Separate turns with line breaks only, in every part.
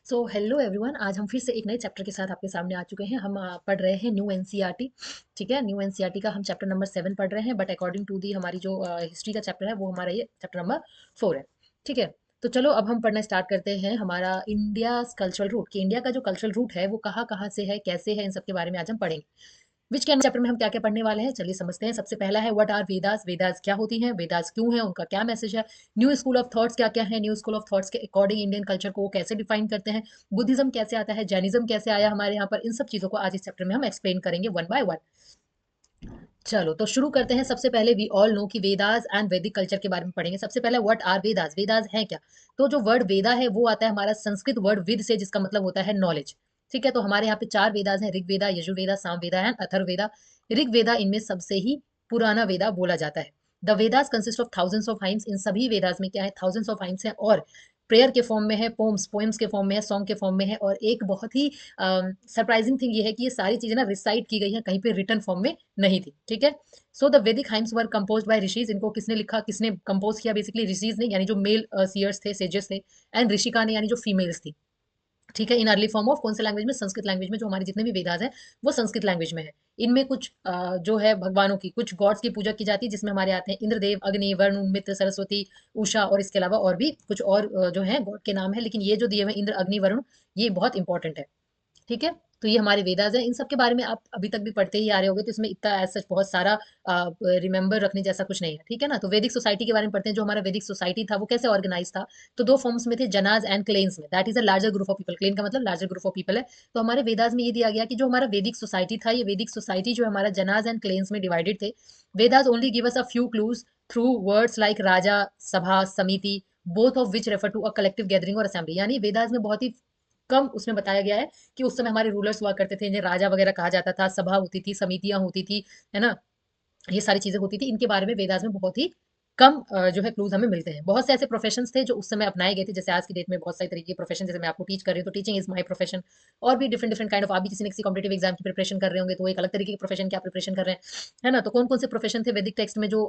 Hello everyone, आज हम फिर से एक नए चैप्टर के साथ आपके सामने आ चुके हैं। हम पढ़ रहे हैं न्यू एनसीईआरटी। ठीक है, न्यू एनसीईआरटी का हम चैप्टर नंबर 7 पढ़ रहे हैं, बट अकॉर्डिंग टू दी हमारी जो हिस्ट्री का चैप्टर है वो हमारा ये चैप्टर नंबर 4 है। ठीक है, तो चलो अब हम पढ़ना स्टार्ट करते हैं। हमारा इंडिया कल्चरल रूट, कि इंडिया का जो कल्चरल रूट है वो कहाँ कहाँ से है, कैसे है, इन सब के बारे में आज हम पढ़ेंगे। विच के चैप्टर में हम क्या क्या पढ़ने वाले हैं, चलिए समझते हैं। सबसे पहला है व्हाट आर वेदास। वेदास क्या होती हैं, वेदास क्यों है, उनका क्या मैसेज है। न्यू स्कूल ऑफ थॉट्स क्या क्या है, न्यू स्कूल ऑफ थॉट्स के अकॉर्डिंग इंडियन कल्चर को वो कैसे डिफाइन करते हैं। बुद्धिज्म कैसे आता है, जैनिज्म कैसे आया हमारे यहाँ पर, इन सब चीजों को आज इस चैप्टर में हम एक्सप्लेन करेंगे वन बाय वन। चलो तो शुरू करते हैं। सबसे पहले वी ऑल नो कि वेदास एंड वैदिक कल्चर के बारे में पढ़ेंगे। सबसे पहले व्हाट आर वेदास, वेदास है क्या। तो जो वर्ड वेदा है वो आता है हमारा संस्कृत वर्ड विद से, जिसका मतलब होता है नॉलेज। ठीक है, तो हमारे यहाँ पे 4 वेदास हैं, ऋग्वेदा, यजुर्वेदा, सामवेदा एंड अथर्ववेदा। ऋग्वेदा इनमें सबसे ही पुराना वेदा बोला जाता है। The Vedas consist of thousands of hymns. इन सभी वेदास में क्या है, थाउजेंड्स ऑफ हाइम्स है, और प्रेयर के फॉर्म में है, पोम्स पोएम्स के फॉर्म में है, सॉन्ग के फॉर्म में है। और एक बहुत ही सरप्राइजिंग थिंग ये है कि ये सारी चीजें ना रिसाइट की गई हैं, कहीं पे रिटन फॉर्म में नहीं थी। ठीक है, सो द वैदिक हाइम्स वर कंपोज्ड बाय ऋषिज। इनको किसने लिखा, किसने कंपोज किया, बेसिकली ऋषिज ने, यानी जो मेल सीयर्स थे, सेजेस थे। एंड ऋषिका ने, यानी जो फीमेल्स थी। ठीक है, इन अर्ली फॉर्म ऑफ कौन से लैंग्वेज में, संस्कृत लैंग्वेज में। जो हमारे जितने भी वेदास हैं वो संस्कृत लैंग्वेज में है। इनमें कुछ जो है भगवानों की, कुछ गॉड्स की पूजा की जाती है, जिसमें हमारे आते हैं इंद्रदेव, अग्नि, वरुण, मित्र, सरस्वती, उषा, और इसके अलावा और भी कुछ और जो है गॉड के नाम है, लेकिन ये जो दिए हुए इंद्र, अग्नि, वरुण, ये बहुत इंपॉर्टेंट है। ठीक है, तो ये हमारे वेदास हैं। इन सब के बारे में आप अभी तक भी पढ़ते ही आ रहे होगे, तो इसमें इतना ऐसा बहुत सारा रिमेंबर रखने जैसा कुछ नहीं है। ठीक है ना, तो वैदिक सोसाइटी के बारे में पढ़ते हैं। जो हमारा वैदिक सोसाइटी था वो कैसे ऑर्गेनाइज था, तो 2 फॉर्म्स में थे, जनाज एंड क्लेन्स में। That is a larger group of people. Clan का मतलब लार्जर ग्रुप ऑफ पीपल है। तो हमारे वेदास में ये दिया गया कि जो हमारा वैदिक सोसाइटी था, ये वैदिक सोसाइटी जो हमारा जनाज एंड क्लेन्स में डिवाइडेड थे। Vedas only give us a few clues through words like raja, sabha, samiti, both of which refer to a collective gathering और असेंबली। यानी वेदास में बहुत ही कम उसमें बताया गया है कि उस समय हमारे रूलर्स हुआ करते थे, जिन्हें राजा वगैरह कहा जाता था, सभा होती थी, समितियां होती थी, है ना, ये सारी चीजें होती थी। इनके बारे में वेदास में बहुत ही कम जो है क्लूज हमें मिलते हैं। बहुत से ऐसे प्रोफेशंस थे जो उस समय अपनाए गए थे, जैसे आज की डेट में बहुत सारी तरीके के प्रोफेशन, जैसे मैं आपको टीच कर रही हूँ तो टीचिंग इज माय प्रोफेशन। और भी डिफरेंट डिफरेंट काइंड ऑफ, आप भी किसी न किसी कॉम्पिटेटिव एग्जाम की प्रिपरेशन कर रहे होंगे तो वो एक अलग तरीके के प्रोफेशन की आप प्रिपरेशन कर रहे हैं, है ना। तो कौन कौन से प्रोफेशन थे वैदिक टेक्स्ट में जो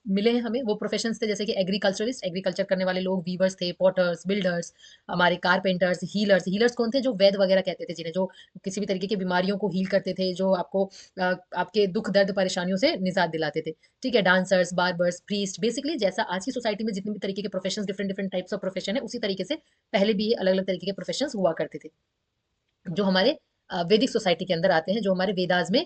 मिले हैं हमें, वो प्रोफेशन थे जैसे कि एग्रीकल्चरिस्ट, एग्रीकल्चर करने वाले लोग, वीवर्स थे, पॉटर्स, बिल्डर्स, हमारे कारपेंटर्स, हीलर्स। हीलर्स कौन थे, जो वैद वगैरह कहते थे, जिन्हें जो किसी भी तरीके की बीमारियों को हील करते थे, जो आपको आपके दुख दर्द परेशानियों से निजात दिलाते थे। ठीक है, डांसर्स, बार्बर्स, प्रीस्ट, बेसिकली जैसा आज की सोसाइटी में जितने भी तरीके के profession, different different types of profession है, उसी तरीके से पहले भी ये अलग अलग तरीके के प्रोफेशन हुआ करते थे, जो हमारे वैदिक सोसाइटी के अंदर आते हैं, जो हमारे वेदास में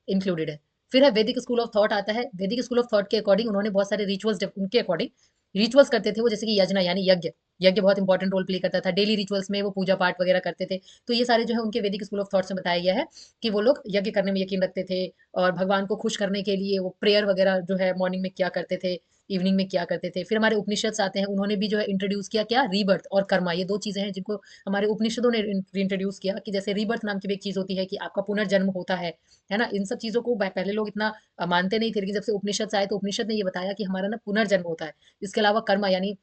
इंक्लूडेड है। फिर है वैदिक स्कूल ऑफ थॉट आता है। वैदिक स्कूल ऑफ थॉट के अकॉर्डिंग उन्होंने बहुत सारे रिचुअल्स, उनके अकॉर्डिंग रिचुअल्स करते थे वो, जैसे कि यज्ञ, यानी यज्ञ। यज्ञ बहुत इंपॉर्टेंट रोल प्ले करता था डेली रिचुअल्स में, वो पूजा पाठ वगैरह करते थे। तो ये सारे जो है उनके वैदिक स्कूल ऑफ थॉट्स में बताया गया है कि वो लोग यज्ञ करने में यकीन रखते थे, और भगवान को खुश करने के लिए वो प्रेयर वगैरह जो है मॉर्निंग में किया करते थे, इवनिंग में किया करते थे। फिर हमारे उपनिषद आते हैं, उन्होंने भी जो है इंट्रोड्यूस किया क्या, रीबर्थ और कर्मा। ये 2 चीजें हैं जिनको हमारे उपनिषदों ने इंट्रोड्यूस किया, कि जैसे रीबर्थ नाम की भी एक चीज होती है कि आपका पुनर्जन्म होता है ना। इन सब चीजों को पहले लोग इतना मानते नहीं थे, लेकिन जब से उपनिषद आए तो उपनिषद ने ये बताया कि हमारा ना पुनर्जन्म होता है। इसके अलावा कर्मा, यानी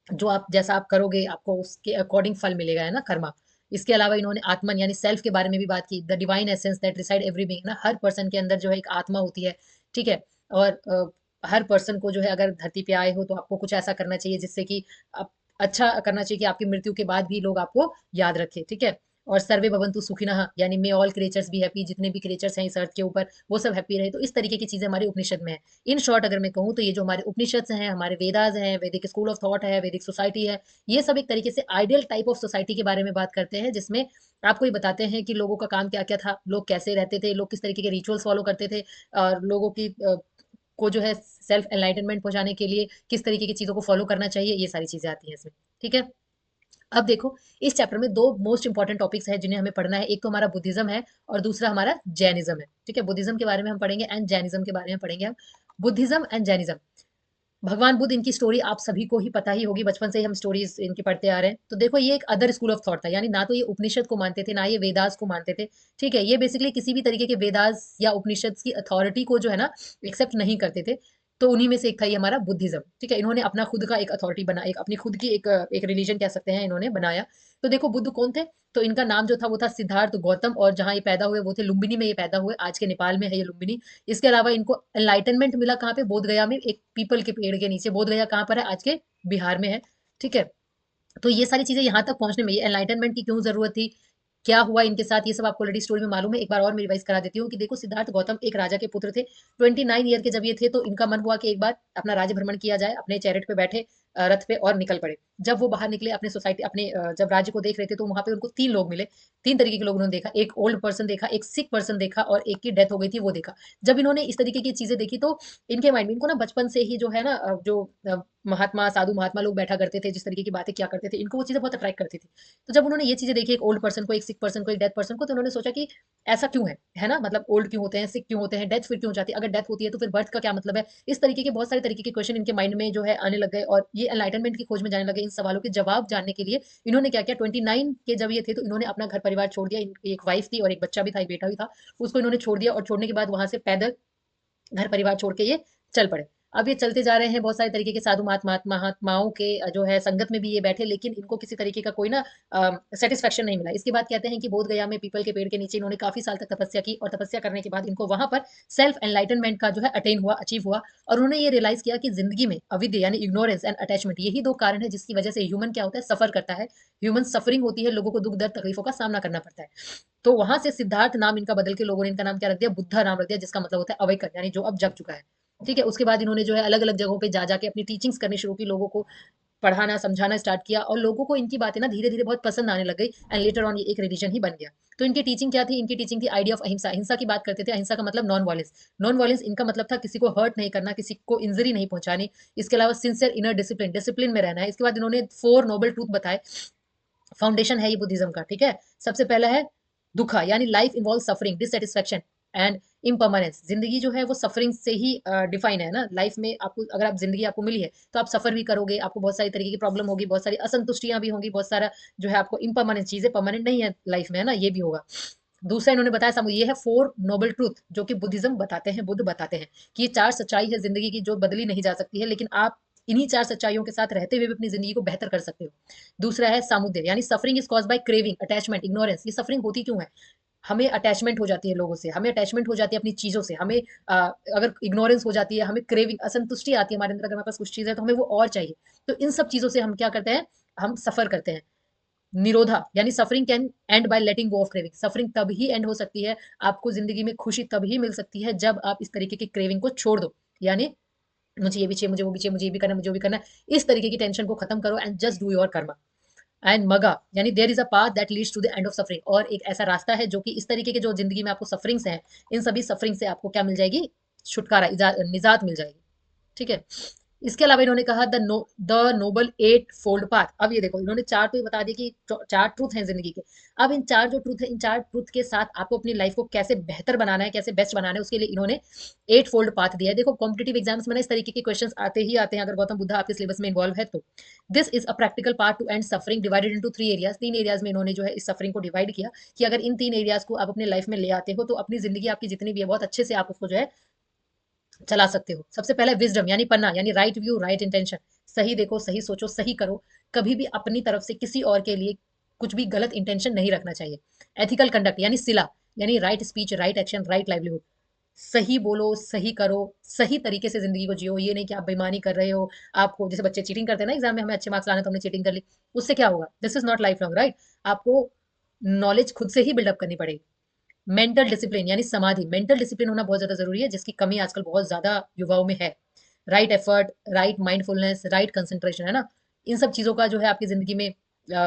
जो आप जैसा आप करोगे आपको उसके अकॉर्डिंग फल मिलेगा, है ना, कर्मा। इसके अलावा इन्होंने आत्मन यानी सेल्फ के बारे में भी बात की। The divine essence that reside every being, ना हर पर्सन के अंदर जो है एक आत्मा होती है। ठीक है, और हर पर्सन को जो है, अगर धरती पे आए हो तो आपको कुछ ऐसा करना चाहिए जिससे कि आप अच्छा करना चाहिए, कि आपकी मृत्यु के बाद भी लोग आपको याद रखें। ठीक है, और सर्वे भवन्तु सुखिनः, यानी मे ऑल क्रिएचर्स बी हैप्पी, जितने भी क्रिएचर्स हैं इस अर्थ के ऊपर वो सब हैप्पी रहे। तो इस तरीके की चीजें हमारे उपनिषद में है। इन शॉर्ट अगर मैं कहूँ तो ये जो हमारे उपनिषद हैं, हमारे वेदास हैं, वैदिक स्कूल ऑफ थॉट है, वैदिक सोसाइटी है, ये सब एक तरीके से आइडियल टाइप ऑफ सोसाइटी के बारे में बात करते हैं, जिसमें आपको ये बताते हैं कि लोगों का काम क्या क्या था, लोग कैसे रहते थे, लोग किस तरीके के रिचुअल्स फॉलो करते थे, और लोगों की को जो है सेल्फ एनलाइटनमेंट पहुंचाने के लिए किस तरीके की चीजों को फॉलो करना चाहिए, ये सारी चीजें आती हैं इसमें। ठीक है, अब देखो, इस चैप्टर में 2 मोस्ट इंपॉर्टेंट टॉपिक्स हैं जिन्हें हमें पढ़ना है। एक तो हमारा बुद्धिज्म है, और दूसरा हमारा जैनिज्म है। ठीक है, बुद्धिज्म के बारे में हम पढ़ेंगे एंड जैनिज्म के बारे में पढ़ेंगे हम। बुद्धिज्म एंड जैनिज्म, भगवान बुद्ध, इनकी स्टोरी आप सभी को ही पता ही होगी, बचपन से ही हम स्टोरीज इनकी पढ़ते आ रहे हैं। तो देखो, ये एक अदर स्कूल ऑफ थॉट था, यानी ना तो ये उपनिषद को मानते थे, ना ये वेदास को मानते थे। ठीक है, ये बेसिकली किसी भी तरीके के वेदास या उपनिषद की अथॉरिटी को जो है ना एक्सेप्ट नहीं करते थे। तो उन्हीं में से एक था ये हमारा बुद्धिज्म। ठीक है, इन्होंने अपना खुद का एक अथॉरिटी बना, एक अपनी खुद की एक रिलीजन कह सकते हैं, इन्होंने बनाया। तो देखो, बुद्ध कौन थे, तो इनका नाम जो था वो था सिद्धार्थ गौतम, और जहाँ ये पैदा हुए वो थे लुम्बिनी में, ये पैदा हुए, आज के नेपाल में है ये लुम्बिनी। इसके अलावा इनको एनलाइटनमेंट मिला कहाँ पे, बोध गया में, एक पीपल के पेड़ के नीचे। बोध गया कहाँ पर है, आज के बिहार में है। ठीक है, तो ये सारी चीजें यहाँ तक पहुंचने में, ये एनलाइटनमेंट की क्यों जरूरत थी, क्या हुआ इनके साथ, ये सब आपको ऑलरेडी स्टोरी में मालूम है। एक बार और मैं रिवाइज करा देती हूँ कि देखो, सिद्धार्थ गौतम एक राजा के पुत्र थे। 29 ईयर के जब ये थे तो इनका मन हुआ कि एक बार अपना राज्य भ्रमण किया जाए। अपने चैरिट पे बैठे, रथ पे, और निकल पड़े। जब वो बाहर निकले अपने सोसाइटी, अपने जब राज्य को देख रहे थे, तो वहां पे उनको 3 लोग मिले। 3 तरीके के लोग उन्होंने देखा। एक ओल्ड पर्सन देखा, एक सिक पर्सन देखा, और एक की डेथ हो गई थी वो देखा। जब इन्होंने इस तरीके की चीजें देखी तो इनके माइंड में, इनको ना बचपन से ही जो है ना, जो महात्मा, साधु महात्मा लोग बैठा करते थे, जिस तरीके की बातें क्या करते थे, इनको वो चीजें बहुत अट्रैक्ट करती थी। तो जब उन्होंने ये चीजें देखी, एक ओल्ड पर्सन को, एक सिक पर्सन को, एक डेथ पर्सन को, तो उन्होंने सोचा कि ऐसा क्यों है ना, मतलब ओल्ड क्यों होते हैं, सिक क्यों होते हैं, डेथ फिर क्यों हो जाती है, अगर डेथ होती है तो फिर बर्थ का क्या मतलब है। इस तरीके के बहुत सारे तरीके के क्वेश्चन इनके माइंड में जो है आने लग गए, और ये एनलाइटनमेंट की खोज में जाने लगे। इन सवालों के जवाब जानने के लिए इन्होंने क्या किया, 29 के जब ये थे तो इन्होंने अपना घर परिवार छोड़ दिया। एक वाइफ थी और एक बच्चा भी था, एक बेटा भी था। उसको इन्होंने छोड़ दिया, और छोड़ने के बाद वहां से पैदल घर परिवार छोड़ के ये चल पड़े। अब ये चलते जा रहे हैं, बहुत सारे तरीके के साधु महात्माओं के जो है संगत में भी ये बैठे, लेकिन इनको किसी तरीके का कोई ना सेटिस्फेक्शन नहीं मिला। इसके बाद कहते हैं कि बोध गया में पीपल के पेड़ के नीचे इन्होंने काफी साल तक तपस्या की, और तपस्या करने के बाद इनको वहां पर सेल्फ एनलाइटनमेंट का जो है अटेन हुआ, अचीव हुआ। और उन्होंने ये रियलाइज किया कि जिंदगी में अविद्या यानी इग्नोरेंस एंड अटैचमेंट, यही 2 कारण है जिसकी वजह से ह्यूमन क्या होता है, सफर करता है। ह्यूमन सफरिंग होती है, लोगों को दुख दर्द तकलीफों का सामना करना पड़ता है। तो वहां से सिद्धार्थ नाम इनका बदल के लोगों ने इनका नाम क्या रख दिया, बुद्धा नाम रख दिया, जिसका मतलब होता है अवेकन, यानी जो अब जग चुका है। ठीक है। उसके बाद इन्होंने जो है अलग अलग जगहों पे जा जाके अपनी टीचिंग्स करनी शुरू की, लोगों को पढ़ाना समझाना स्टार्ट किया, और लोगों को इनकी बातें ना धीरे धीरे बहुत पसंद आने लग गई, एंड लेटर ऑन ये एक रिलीजन ही बन गया। तो इनकी टीचिंग क्या थी, इनकी टीचिंग थी आइडिया ऑफ अहिंसा। अहिंसा की बात करते थे। अहिंसा का मतलब नॉन वायलेंस। नॉन वायलेंस इनका मतलब था किसी को हर्ट नहीं करना, किसी को इंजरी नहीं पहुंचानी। इसके अलावा सिंसियर इनर डिसिप्लिन, डिसिप्लिन में रहना है। इसके बाद इन्होंने 4 नोबल ट्रूथ बताए। फाउंडेशन है ये बुद्धिज्म का। ठीक है। सबसे पहला है दुखा, यानी life involve suffering, dissatisfaction and impermanence. जिंदगी जो है वो सफरिंग से ही डिफाइन है ना। लाइफ में आपको, अगर आप जिंदगी आपको मिली है तो आप सफर भी करोगे, आपको बहुत सारी तरीके की प्रॉब्लम होगी, बहुत सारी असंतुष्टियां भी होंगी, बहुत सारा जो है आपको इम्परमानेंट चीजें, परमानेंट नहीं है लाइफ में, है ना, ये भी होगा। दूसरा इन्होंने बताया ये है 4 नोबल ट्रूथ, जो कि बुद्धिज्म बताते हैं, बुद्ध बताते हैं कि ये 4 सच्चाई है जिंदगी की, जो बदली नहीं जा सकती है, लेकिन आप इन्हीं 4 सच्चाइयों के साथ रहते हुए भी अपनी जिंदगी को बेहतर कर सकते हो। दूसरा है सामुद्य, यानी suffering is cause by craving, attachment, ignorance. ये सफरिंग होती क्यों है, हमें अटैचमेंट हो जाती है लोगों से, हमें अटैचमेंट हो जाती है अपनी चीजों से, हमें अगर इग्नोरेंस हो जाती है, हमें क्रेविंग, असंतुष्टि आती है हमारे अंदर, अगर हमारे पास कुछ चीज है तो हमें वो और चाहिए। तो इन सब चीजों से हम क्या करते हैं, हम सफर करते हैं। निरोधा, यानी suffering can end by letting go of craving. Suffering तब ही एंड हो सकती है, आपको जिंदगी में खुशी तब ही मिल सकती है जब आप इस तरीके की क्रेविंग को छोड़ दो। यानी मुझे ये भी चाहिए, मुझे वो भी चाहिए, मुझे ये भी करना है, मुझे वो भी करना है, इस तरीके की टेंशन को खत्म करो, and just do your karma. And Magga, यानी there is a path that leads to the end of suffering, और एक ऐसा रास्ता है जो कि इस तरीके के जो जिंदगी में आपको सफरिंग्स हैं, इन सभी सफरिंग से आपको क्या मिल जाएगी, छुटकारा, निजात मिल जाएगी। ठीक है। इसके अलावा इन्होंने कहा द नोबल 8 फोल्ड पाथ। अब ये देखो, इन्होंने 4 तो ये बता दी कि 4 ट्रूथ हैं जिंदगी के। अब इन 4 जो ट्रूथ है, इन 4 ट्रूथ के साथ आपको अपनी लाइफ को कैसे बेहतर बनाना है, कैसे बेस्ट बनाना है, उसके लिए इन्होंने 8 फोल्ड पाथ दिया है। देखो, कॉम्पिटेटिव एग्जाम्स में ना इस तरीके के क्वेश्चन आते ही आते हैं, अगर गौतम बुद्धा आपके सिलेबस में इन्वॉल्व है तो। This is a practical part two and suffering, divided into 3 areas. 3 areas में इन्होंने जो है इस सफरिंग को डिवाइड किया, कि अगर इन 3 एरियाज को आप अपने लाइफ में ले आते हो तो अपनी जिंदगी आपकी जितनी भी है बहुत अच्छे से आप उसको जो है चला सकते हो। सबसे पहले विजडम, यानी पन्ना, यानी राइट व्यू, राइट इंटेंशन। सही देखो, सही सोचो, सही करो। कभी भी अपनी तरफ से किसी और के लिए कुछ भी गलत इंटेंशन नहीं रखना चाहिए। एथिकल कंडक्ट, यानी सिला, यानी right speech, right action, right livelihood. सही बोलो, सही करो, सही तरीके से जिंदगी को जियो। ये नहीं कि आप बेईमानी कर रहे हो, आपको जैसे बच्चे चीटिंग करते हैं ना एग्जाम में, हमें अच्छे मार्क्स लाने तो हमने चीटिंग कर ली, उससे क्या होगा, this is not life long, right. आपको नॉलेज खुद से ही बिल्डअप करनी पड़ेगी। मेंटल डिसिप्लिन, यानी समाधि, मेंटल डिसिप्लिन होना बहुत ज्यादा जरूरी है, जिसकी कमी आजकल बहुत ज्यादा युवाओं में है। Right effort, right mindfulness, right concentration, है ना। इन सब चीजों का जो है आपकी जिंदगी में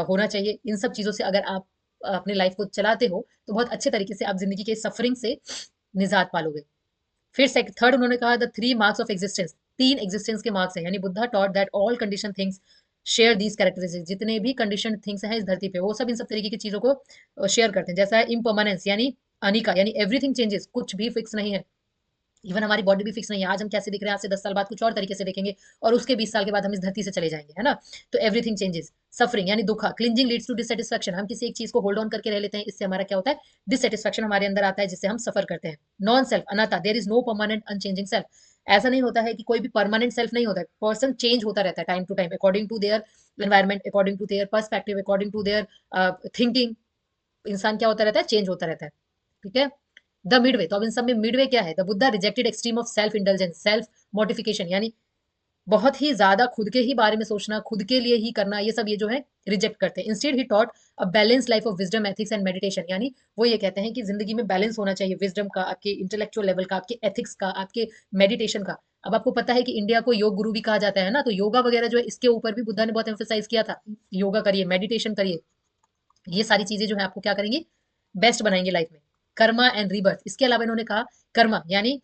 होना चाहिए। इन सब चीजों से अगर आप अपने लाइफ को चलाते हो तो बहुत अच्छे तरीके से आप जिंदगी के सफरिंग से निजात पालोगे। फिर थर्ड उन्होंने कहा the 3 marks of existence. 3 existence के मार्क्स हैं, यानी Buddha taught that all condition things share these characteristics. जितने भी कंडीशन थिंग्स हैं इस धरती पे, वो सब इन सब तरीके की चीजों को शेयर करते हैं। जैसा है इम्परमानेंस, यानी अनिका, यानी एवरीथिंग चेंजेस, कुछ भी फिक्स नहीं है। इवन हमारी बॉडी भी फिक्स नहीं है, आज हम कैसे दिख रहे हैं, आज से 10 साल बाद कुछ और तरीके से देखेंगे, और उसके 20 साल के बाद हम इस धरती से चले जाएंगे, है ना। तो एवरीथिंग चेंजेस। सफरिंग, यानी दुखा, क्लिंजिंग लीड्स टू डिससेटिस्फेक्शन। हम किसी एक चीज को होल्ड ऑन करके रह लेते हैं, इससे हमारा क्या होता है, डिससेटिस्फेक्शन हमारे अंदर आता है, जिससे हम सफर करते हैं। Non self, anatta, there is no permanent unchanging self. ऐसा नहीं होता है कि कोई भी परमानेंट सेल्फ नहीं होता है, पर्सन चेंज होता रहता है time to time, according to their environment, according to their perspective, according to their thinking. इंसान क्या होता रहता है, चेंज होता रहता है। ठीक है। द मिडवे, तो अब इन सब में मिडवे क्या है, the Buddha rejected extreme of self indulgence, self mortification, यानी बहुत ही ज्यादा खुद के ही बारे में सोचना, खुद के लिए ही करना, ये सब ये जो है रिजेक्ट करते हैं। Instead he taught a balance life of wisdom, ethics and meditation, यानी वो ये कहते हैं कि जिंदगी में बैलेंस होना चाहिए, विजडम का, आपके इंटेलेक्चुअल लेवल का, आपके एथिक्स का, आपके मेडिटेशन का। अब आपको पता है कि इंडिया को योग गुरु भी कहा जाता है ना, तो योगा वगैरह जो है इसके ऊपर भी बुद्धा ने बहुत एम्फेसाइज किया था। योगा करिए, मेडिटेशन करिए, ये सारी चीजें जो है आपको क्या करेंगी, बेस्ट बनाएंगे लाइफ में। कर्मा एंड रीबर्थ, इसके अलावा इन्होंने कहा कर्मा यानी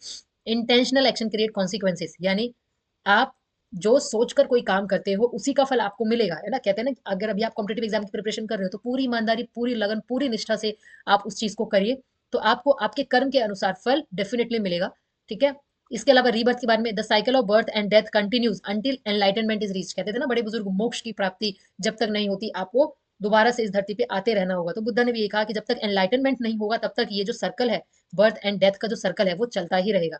इंटेंशनल एक्शन क्रिएट कॉन्सिक्वेंसेस, यानी आप जो सोचकर कोई काम करते हो उसी का फल आपको मिलेगा, है ना। कहते हैं ना अगर अभी आप कॉम्पिटेटिव एग्जाम की प्रिपरेशन कर रहे हो तो पूरी ईमानदारी, पूरी लगन, पूरी निष्ठा से आप उस चीज को करिए, तो आपको आपके कर्म के अनुसार फल डेफिनेटली मिलेगा। ठीक है। इसके अलावा रीबर्थ के बारे में, the cycle of birth and death continues until enlightenment is reach, कहते थे ना बड़े बुजुर्ग, मोक्ष की प्राप्ति जब तक नहीं होती आपको दोबारा से इस धरती पे आते रहना होगा। तो बुद्धा ने भी ये कहा कि जब तक एनलाइटनमेंट नहीं होगा तब तक ये जो सर्कल है, बर्थ एंड डेथ का जो सर्कल है, वो चलता ही रहेगा।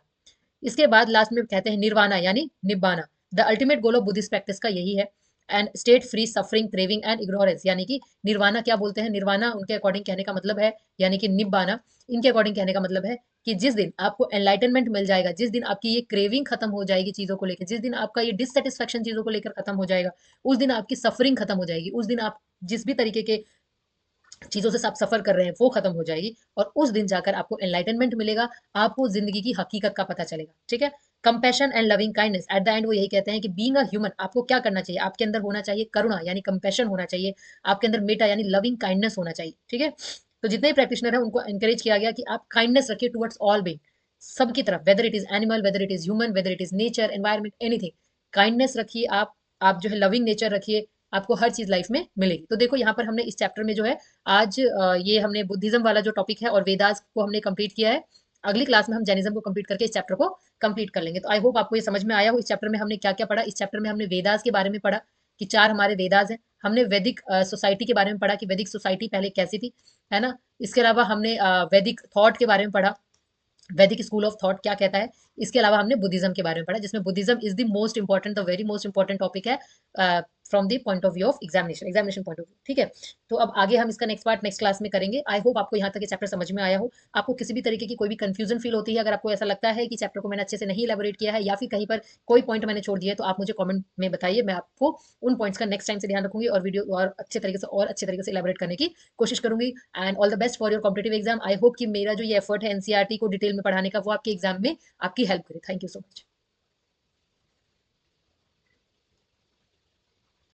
इसके बाद लास्ट में कहते हैं निर्वाणा यानी nibbana, the ultimate goal of Buddhist practice का यही है, end state free suffering craving and ignorance, यानी कि निर्वाणा क्या बोलते हैं, निर्वाणा उनके अकॉर्डिंग कहने का मतलब है, यानी कि निब्बाना इनके अकॉर्डिंग कहने का मतलब है कि जिस दिन आपको एनलाइटनमेंट मिल जाएगा, जिस दिन आपकी ये क्रेविंग खत्म हो जाएगी चीजों को लेकर, जिस दिन आपका ये डिससेटिस्फेक्शन चीजों को लेकर खत्म हो जाएगा, उस दिन आपकी सफरिंग खत्म हो जाएगी, उस दिन आप जिस भी तरीके के चीजों से आप सफर कर रहे हैं वो खत्म हो जाएगी, और उस दिन जाकर आपको एनलाइटनमेंट मिलेगा, आपको जिंदगी की हकीकत का पता चलेगा। ठीक है। Compassion and loving kindness, at the end वो यही कहते हैं कि बीइंग अ ह्यूमन, आपको क्या करना चाहिए, आपके अंदर होना चाहिए करुणा यानी कंपैशन होना चाहिए, आपके अंदर मेटा यानी लविंग काइंडनेस होना चाहिए। ठीक है। तो जितने भी प्रैक्टिशनर है उनको एनकरेज किया गया कि आप काइंडनेस रखिए टुवर्ड्स ऑल बीइंग, सबकी तरफ, whether it is animal, whether it is human, whether it is nature, environment, anything, kindness रखिए आप जो है लविंग नेचर रखिए, आपको हर चीज लाइफ में मिलेगी। तो देखो यहाँ पर हमने इस चैप्टर में जो है आज ये हमने बुद्धिज्म वाला जो टॉपिक है और वेदास को हमने कंप्लीट किया है। अगली क्लास में हम जैनिज्म को कंप्लीट करके इस चैप्टर को कंप्लीट कर लेंगे। तो आई होप आपको ये समझ में आया हो इस चैप्टर में हमने क्या क्या पढ़ा। इस चैप्टर में हमने वेदास के बारे में पढ़ा कि 4 हमारे वेदास हैं। हमने वैदिक सोसाइटी के बारे में पढ़ा कि वैदिक सोसाइटी पहले कैसी थी, है ना। इसके अलावा हमने वैदिक थॉट के बारे में पढ़ा, वैदिक स्कूल ऑफ थॉट क्या कहता है। इसके अलावा हमने बुद्धिज्म के बारे में पढ़ा, जिसमें Buddhism is the most important, the very most important topic है from the point of view of examination point of view. ठीक है। तो अब आगे हम इसका नेक्स्ट पार्ट नेक्स्ट क्लास में करेंगे। आई होप आपको यहाँ तक ये चैप्टर समझ में आया हो। आपको किसी भी तरीके की कोई भी कंफ्यूजन फील होती है, अगर आपको ऐसा लगता है कि चैप्टर को मैंने अच्छे से नहीं इलेबोरेट किया है या फिर कहीं पर कोई पॉइंट मैंने छोड़ दिया है, तो आप मुझे कमेंट में बताइए, मैं आपको उन पॉइंट्स का नेक्स्ट टाइम से ध्यान रखूंगी और वीडियो और अच्छे तरीके से इलेबोरेट करने की कोशिश करूंगी। And all the best for your competitive exam. I hope कि मेरा जो ये एफर्ट है एनसीईआरटी को डिटेल में पढ़ाने का वो आपके एग्जाम में आपकी हेल्प करे। Thank you so much.